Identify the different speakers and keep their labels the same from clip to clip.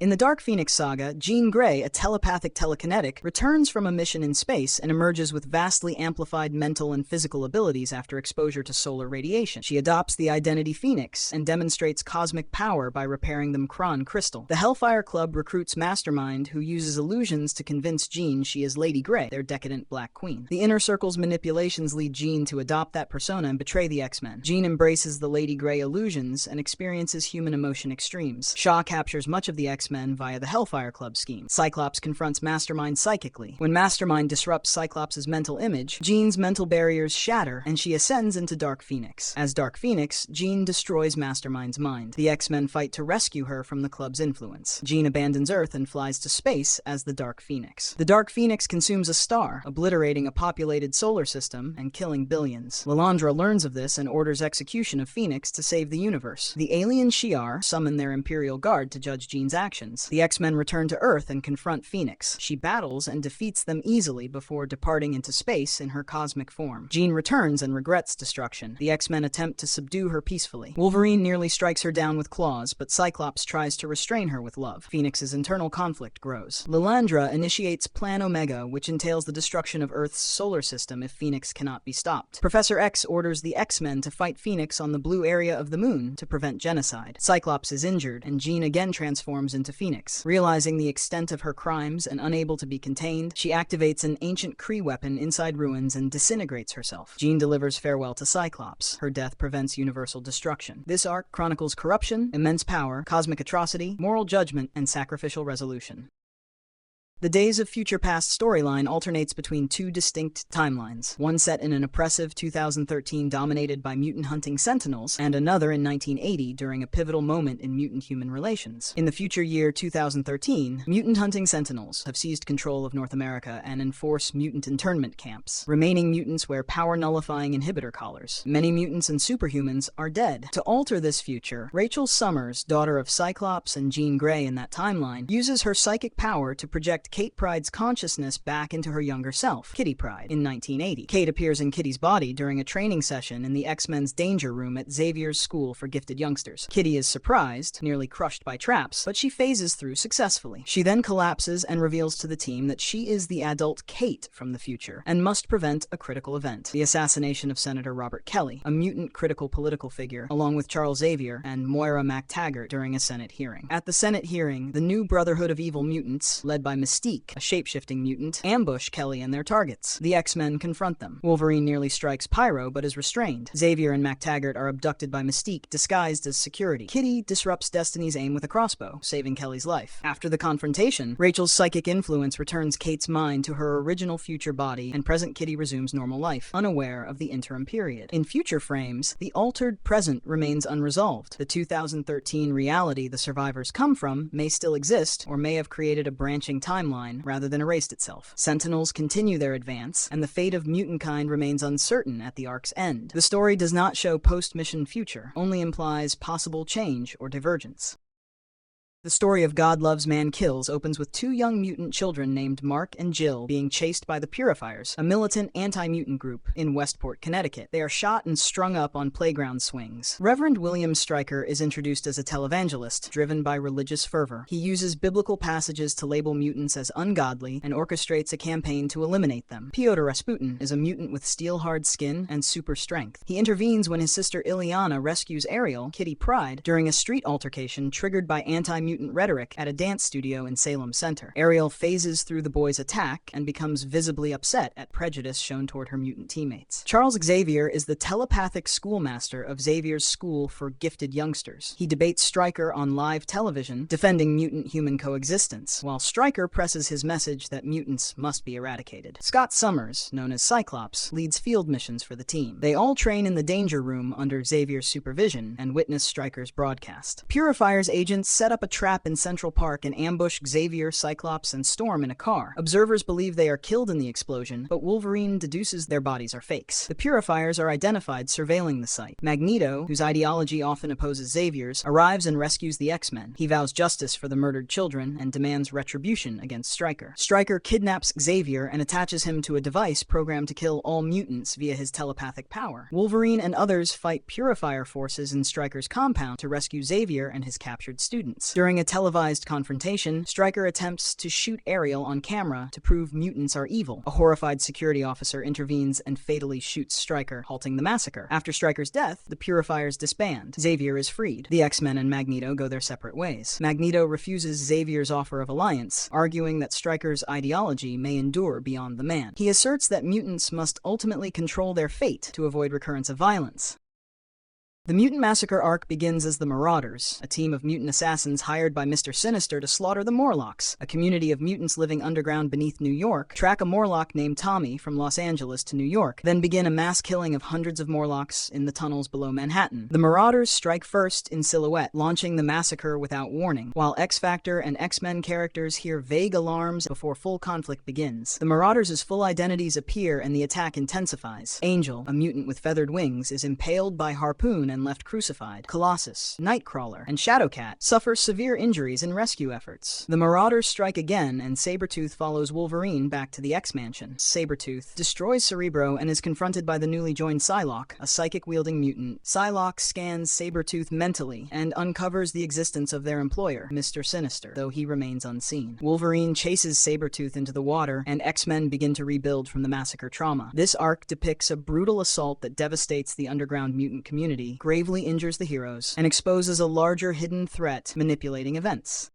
Speaker 1: In the Dark Phoenix saga, Jean Grey, a telepathic telekinetic, returns from a mission in space and emerges with vastly amplified mental and physical abilities after exposure to solar radiation. She adopts the identity Phoenix and demonstrates cosmic power by repairing the Mkron crystal. The Hellfire Club recruits Mastermind, who uses illusions to convince Jean she is Lady Grey, their decadent Black Queen. The Inner Circle's manipulations lead Jean to adopt that persona and betray the X-Men. Jean embraces the Lady Grey illusions and experiences human emotion extremes. Shaw captures much of the X-Men via the Hellfire Club scheme. Cyclops confronts Mastermind psychically. When Mastermind disrupts Cyclops' mental image, Jean's mental barriers shatter, and she ascends into Dark Phoenix. As Dark Phoenix, Jean destroys Mastermind's mind. The X-Men fight to rescue her from the club's influence. Jean abandons Earth and flies to space as the Dark Phoenix. The Dark Phoenix consumes a star, obliterating a populated solar system and killing billions. Lilandra learns of this and orders execution of Phoenix to save the universe. The alien Shi'ar summon their Imperial Guard to judge Jean's actions. The X-Men return to Earth and confront Phoenix. She battles and defeats them easily before departing into space in her cosmic form. Jean returns and regrets destruction. The X-Men attempt to subdue her peacefully. Wolverine nearly strikes her down with claws, but Cyclops tries to restrain her with love. Phoenix's internal conflict grows. Lilandra initiates Plan Omega, which entails the destruction of Earth's solar system if Phoenix cannot be stopped. Professor X orders the X-Men to fight Phoenix on the blue area of the moon to prevent genocide. Cyclops is injured, and Jean again transforms into Phoenix. Realizing the extent of her crimes and unable to be contained, she activates an ancient Kree weapon inside ruins and disintegrates herself. Jean delivers farewell to Cyclops. Her death prevents universal destruction. This arc chronicles corruption, immense power, cosmic atrocity, moral judgment, and sacrificial resolution. The Days of Future Past storyline alternates between two distinct timelines, one set in an oppressive 2013 dominated by mutant-hunting Sentinels, and another in 1980 during a pivotal moment in mutant-human relations. In the future year 2013, mutant-hunting Sentinels have seized control of North America and enforce mutant internment camps. Remaining mutants wear power-nullifying inhibitor collars. Many mutants and superhumans are dead. To alter this future, Rachel Summers, daughter of Cyclops and Jean Grey in that timeline, uses her psychic power to project Kate Pryde's consciousness back into her younger self, Kitty Pryde, in 1980. Kate appears in Kitty's body during a training session in the X-Men's Danger Room at Xavier's School for Gifted Youngsters. Kitty is surprised, nearly crushed by traps, but she phases through successfully. She then collapses and reveals to the team that she is the adult Kate from the future, and must prevent a critical event, the assassination of Senator Robert Kelly, a mutant critical political figure, along with Charles Xavier and Moira MacTaggart during a Senate hearing. At the Senate hearing, the new Brotherhood of Evil Mutants, led by Mystique, a shape-shifting mutant, ambush Kelly and their targets. The X-Men confront them. Wolverine nearly strikes Pyro, but is restrained. Xavier and MacTaggart are abducted by Mystique, disguised as security. Kitty disrupts Destiny's aim with a crossbow, saving Kelly's life. After the confrontation, Rachel's psychic influence returns Kate's mind to her original future body, and present Kitty resumes normal life, unaware of the interim period. In future frames, the altered present remains unresolved. The 2013 reality the survivors come from may still exist, or may have created a branching timeline rather than erased itself. Sentinels continue their advance, and the fate of mutant kind remains uncertain at the arc's end. The story does not show post-mission future, only implies possible change or divergence. The story of God Loves Man Kills opens with two young mutant children named Mark and Jill being chased by the Purifiers, a militant anti-mutant group, in Westport, Connecticut. They are shot and strung up on playground swings. Reverend William Stryker is introduced as a televangelist, driven by religious fervor. He uses biblical passages to label mutants as ungodly and orchestrates a campaign to eliminate them. Pyotr Rasputin is a mutant with steel-hard skin and super strength. He intervenes when his sister Ileana rescues Ariel, Kitty Pryde, during a street altercation triggered by anti-mutant rhetoric at a dance studio in Salem Center. Ariel phases through the boys' attack and becomes visibly upset at prejudice shown toward her mutant teammates. Charles Xavier is the telepathic schoolmaster of Xavier's School for Gifted Youngsters. He debates Stryker on live television, defending mutant-human coexistence, while Stryker presses his message that mutants must be eradicated. Scott Summers, known as Cyclops, leads field missions for the team. They all train in the Danger Room under Xavier's supervision and witness Stryker's broadcast. Purifier's agents set up a trap in Central Park and ambush Xavier, Cyclops, and Storm in a car. Observers believe they are killed in the explosion, but Wolverine deduces their bodies are fakes. The Purifiers are identified surveilling the site. Magneto, whose ideology often opposes Xavier's, arrives and rescues the X-Men. He vows justice for the murdered children and demands retribution against Stryker. Stryker kidnaps Xavier and attaches him to a device programmed to kill all mutants via his telepathic power. Wolverine and others fight Purifier forces in Stryker's compound to rescue Xavier and his captured students. During During a televised confrontation, Stryker attempts to shoot Ariel on camera to prove mutants are evil. A horrified security officer intervenes and fatally shoots Stryker, halting the massacre. After Stryker's death, the Purifiers disband. Xavier is freed. The X-Men and Magneto go their separate ways. Magneto refuses Xavier's offer of alliance, arguing that Stryker's ideology may endure beyond the man. He asserts that mutants must ultimately control their fate to avoid recurrence of violence. The Mutant Massacre arc begins as the Marauders, a team of mutant assassins hired by Mr. Sinister to slaughter the Morlocks, a community of mutants living underground beneath New York, track a Morlock named Tommy from Los Angeles to New York, then begin a mass killing of hundreds of Morlocks in the tunnels below Manhattan. The Marauders strike first in silhouette, launching the massacre without warning, while X-Factor and X-Men characters hear vague alarms before full conflict begins. The Marauders' full identities appear and the attack intensifies. Angel, a mutant with feathered wings, is impaled by Harpoon and left crucified. Colossus, Nightcrawler, and Shadowcat suffer severe injuries in rescue efforts. The Marauders strike again, and Sabretooth follows Wolverine back to the X-Mansion. Sabretooth destroys Cerebro and is confronted by the newly joined Psylocke, a psychic-wielding mutant. Psylocke scans Sabretooth mentally and uncovers the existence of their employer, Mr. Sinister, though he remains unseen. Wolverine chases Sabretooth into the water, and X-Men begin to rebuild from the massacre trauma. This arc depicts a brutal assault that devastates the underground mutant community, gravely injures the heroes, and exposes a larger hidden threat manipulating events.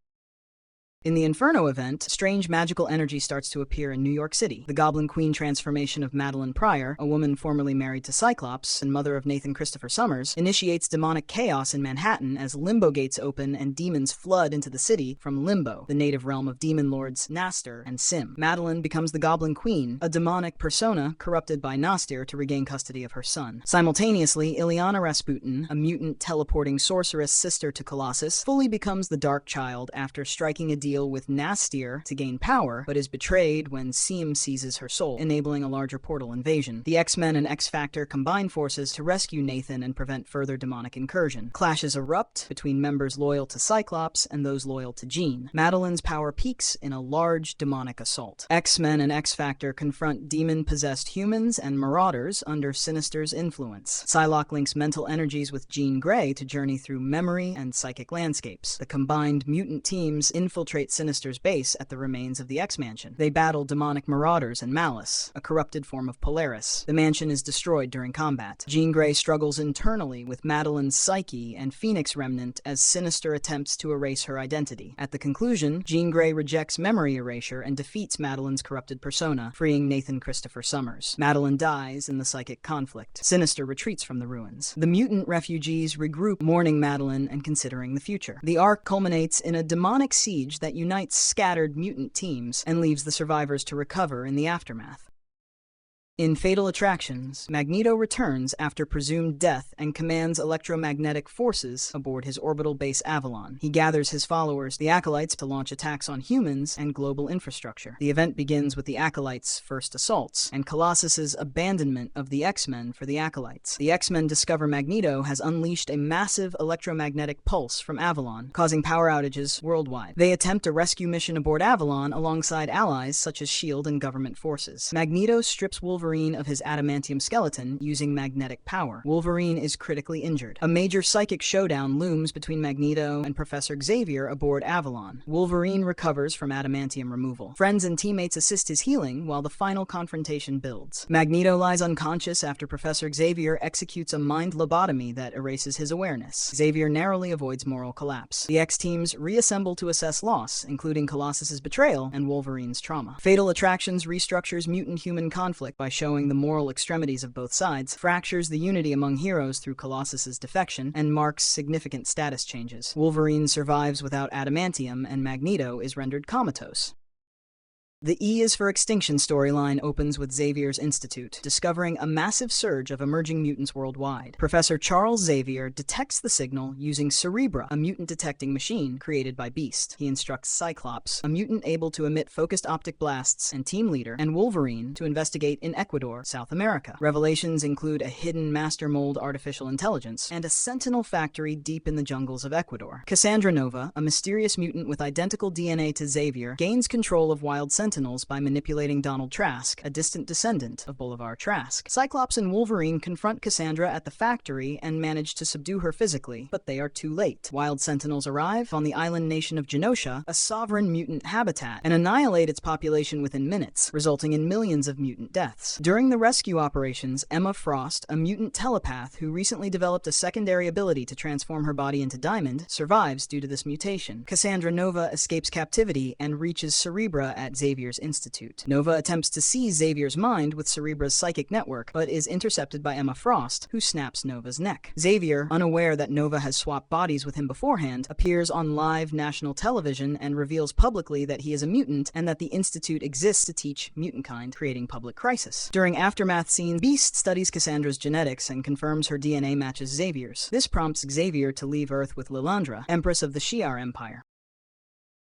Speaker 1: In the Inferno event, strange magical energy starts to appear in New York City. The Goblin Queen transformation of Madeline Pryor, a woman formerly married to Cyclops and mother of Nathan Christopher Summers, initiates demonic chaos in Manhattan as limbo gates open and demons flood into the city from Limbo, the native realm of demon lords Nastir and Sim. Madeline becomes the Goblin Queen, a demonic persona corrupted by Nastir to regain custody of her son. Simultaneously, Ileana Rasputin, a mutant teleporting sorceress sister to Colossus, fully becomes the Dark Child after striking a deal with Nastir to gain power, but is betrayed when Sim seizes her soul, enabling a larger portal invasion. The X-Men and X-Factor combine forces to rescue Nathan and prevent further demonic incursion. Clashes erupt between members loyal to Cyclops and those loyal to Jean. Madeline's power peaks in a large demonic assault. X-Men and X-Factor confront demon-possessed humans and Marauders under Sinister's influence. Psylocke links mental energies with Jean Grey to journey through memory and psychic landscapes. The combined mutant teams infiltrate Sinister's base at the remains of the X-Mansion. They battle demonic Marauders and Malice, a corrupted form of Polaris. The mansion is destroyed during combat. Jean Grey struggles internally with Madeline's psyche and Phoenix Remnant as Sinister attempts to erase her identity. At the conclusion, Jean Grey rejects memory erasure and defeats Madeline's corrupted persona, freeing Nathan Christopher Summers. Madeline dies in the psychic conflict. Sinister retreats from the ruins. The mutant refugees regroup, mourning Madeline and considering the future. The arc culminates in a demonic siege that unites scattered mutant teams and leaves the survivors to recover in the aftermath. In Fatal Attractions, Magneto returns after presumed death and commands electromagnetic forces aboard his orbital base Avalon. He gathers his followers, the Acolytes, to launch attacks on humans and global infrastructure. The event begins with the Acolytes' first assaults, and Colossus's abandonment of the X-Men for the Acolytes. The X-Men discover Magneto has unleashed a massive electromagnetic pulse from Avalon, causing power outages worldwide. They attempt a rescue mission aboard Avalon alongside allies such as S.H.I.E.L.D. and government forces. Magneto strips Wolverine of his adamantium skeleton using magnetic power. Wolverine is critically injured. A major psychic showdown looms between Magneto and Professor Xavier aboard Avalon. Wolverine recovers from adamantium removal. Friends and teammates assist his healing while the final confrontation builds. Magneto lies unconscious after Professor Xavier executes a mind lobotomy that erases his awareness. Xavier narrowly avoids moral collapse. The X-teams reassemble to assess loss, including Colossus's betrayal and Wolverine's trauma. Fatal Attractions restructures mutant-human conflict by showing the moral extremities of both sides, fractures the unity among heroes through Colossus's defection, and marks significant status changes. Wolverine survives without adamantium, and Magneto is rendered comatose. The E is for Extinction storyline opens with Xavier's Institute, discovering a massive surge of emerging mutants worldwide. Professor Charles Xavier detects the signal using Cerebra, a mutant-detecting machine created by Beast. He instructs Cyclops, a mutant able to emit focused optic blasts, and team leader, and Wolverine to investigate in Ecuador, South America. Revelations include a hidden master mold artificial intelligence, and a sentinel factory deep in the jungles of Ecuador. Cassandra Nova, a mysterious mutant with identical DNA to Xavier, gains control of Wild Sentinel Sentinels by manipulating Donald Trask, a distant descendant of Bolivar Trask. Cyclops and Wolverine confront Cassandra at the factory and manage to subdue her physically, but they are too late. Wild Sentinels arrive on the island nation of Genosha, a sovereign mutant habitat, and annihilate its population within minutes, resulting in millions of mutant deaths. During the rescue operations, Emma Frost, a mutant telepath who recently developed a secondary ability to transform her body into Diamond, survives due to this mutation. Cassandra Nova escapes captivity and reaches Cerebra at Xavier's Institute. Nova attempts to seize Xavier's mind with Cerebra's psychic network, but is intercepted by Emma Frost, who snaps Nova's neck. Xavier, unaware that Nova has swapped bodies with him beforehand, appears on live national television and reveals publicly that he is a mutant and that the Institute exists to teach mutantkind, creating public crisis. During aftermath scenes, Beast studies Cassandra's genetics and confirms her DNA matches Xavier's. This prompts Xavier to leave Earth with Lilandra, Empress of the Shi'ar Empire.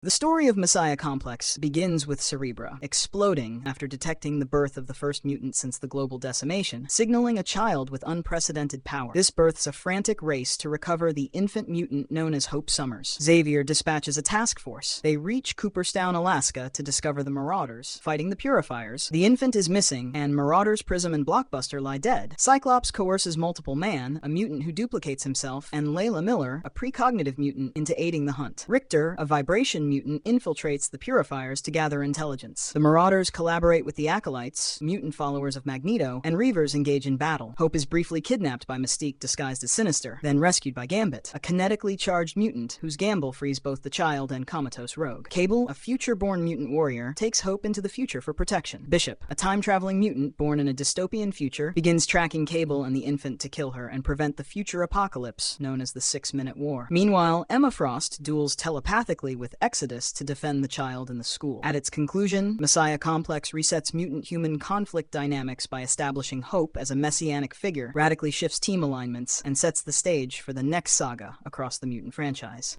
Speaker 1: The story of Messiah Complex begins with Cerebra exploding after detecting the birth of the first mutant since the global decimation, signaling a child with unprecedented power. This births a frantic race to recover the infant mutant known as Hope Summers. Xavier dispatches a task force. They reach Cooperstown, Alaska to discover the Marauders, fighting the Purifiers. The infant is missing, and Marauders, Prism, and Blockbuster lie dead. Cyclops coerces Multiple Man, a mutant who duplicates himself, and Layla Miller, a precognitive mutant, into aiding the hunt. Richter, a vibration mutant, infiltrates the Purifiers to gather intelligence. The Marauders collaborate with the Acolytes, mutant followers of Magneto, and Reavers engage in battle. Hope is briefly kidnapped by Mystique disguised as Sinister, then rescued by Gambit, a kinetically charged mutant whose gamble frees both the child and comatose Rogue. Cable, a future-born mutant warrior, takes Hope into the future for protection. Bishop, a time-traveling mutant born in a dystopian future, begins tracking Cable and the infant to kill her and prevent the future apocalypse known as the 6-Minute War. Meanwhile, Emma Frost duels telepathically with Exodus to defend the child in the school. At its conclusion, Messiah Complex resets mutant-human conflict dynamics by establishing Hope as a messianic figure, radically shifts team alignments, and sets the stage for the next saga across the mutant franchise.